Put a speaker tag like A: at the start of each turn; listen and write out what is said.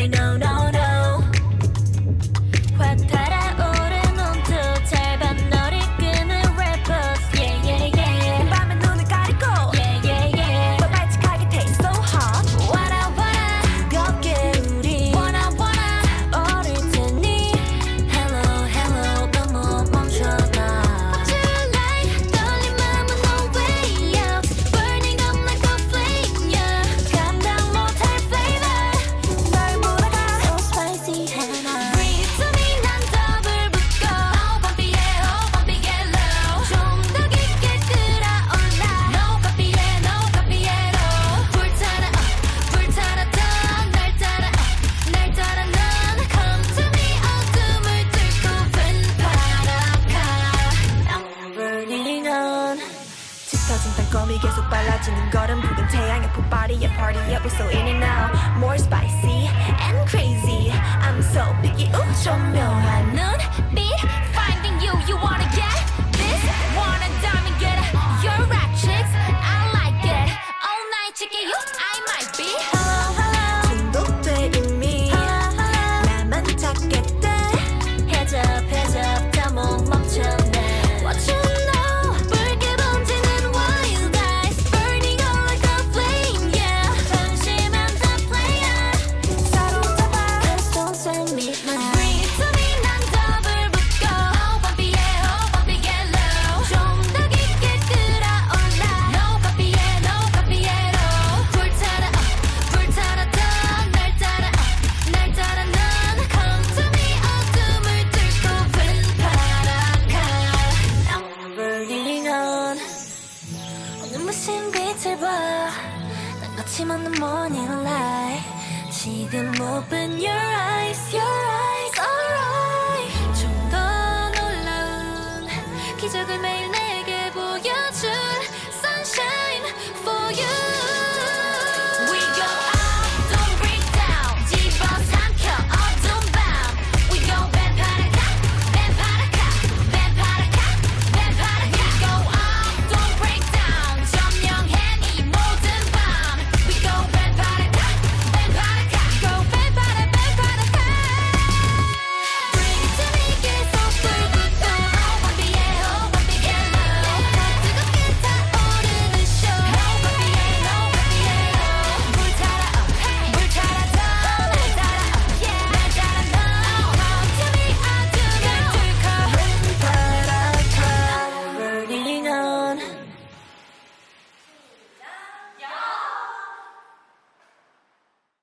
A: say no no no. 확 달아오른 온도 짧은 너를 끄는 rappers. Yeah yeah yeah. 밤에 눈을 가리고. Yeah yeah yeah. 더 발칙하게 taste so hot. Wanna 뜨겁게 우리 wanna 어릴 테니. Hello hello 너무 멈춰놔. What's your life? 떨린 맘은 no way out. Burning up like a flame yeah. 감당 못할 flavor. 널 몰아가 so spicy and I breathe to me 난 더블 붙고. Oh bumpy yeah oh bumpy get low. 좀 더 깊게 끌어올라. No copy yeah no copy at all. 불타나 날 따라 넌 come to me 어둠을 뚫고 왼바람가. I'm burning on. 짙어진 달콤이 계속 빨라지는 걸음 붉은 태양의 폭발이야 party야 we're so in and out. More spicy and crazy. I'm so picky ooh 조명한 눈빛. Finding you wanna get this. Wanna diamond get it. You're rap chicks I like it. All night chicken you I might be. Hello hello 중독돼 이미. 나만 찾게 돼. Heads up 다 못 멈췄네. What you know 붉게 번지는 wild eyes. Burning up like a flame yeah. 방심한 the player. 사로잡아 Just don't send me now. Breathe to me 난 더블 붙고. Oh bumpy yeah oh bumpy get low. 좀 더 깊게 끌어올라. No copy yeah no copy at all. 불타나 날 따라 넌 come to me 어둠을 뚫고 왼바람가. I'm burning on. 눈부신 빛을 봐. 난 거침없는 morning light. 지금 open your eyes.